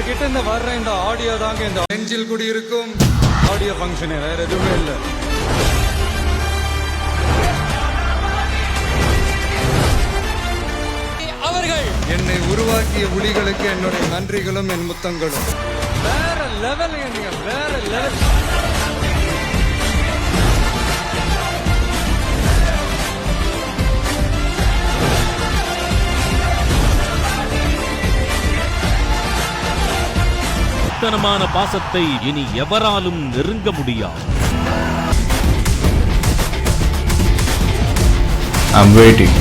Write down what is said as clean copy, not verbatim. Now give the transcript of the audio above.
கிட்ட இருந்து வர்ற இந்த ஆடியோ தாங்க இந்த நெஞ்சில் குடியிருக்கும் ஆடியோ ஃபங்க்ஷனே, வேற எதுவுமே இல்லை. அவர்கள் என்னை உருவாக்கிய புலிகளுக்கு என்னுடைய நன்றிகளும் என் முத்தங்களும். வேற லெவல், வேற லெவல். தனமான பாசத்தை இனி எவராலும் நெருங்க முடியாது. I'm waiting.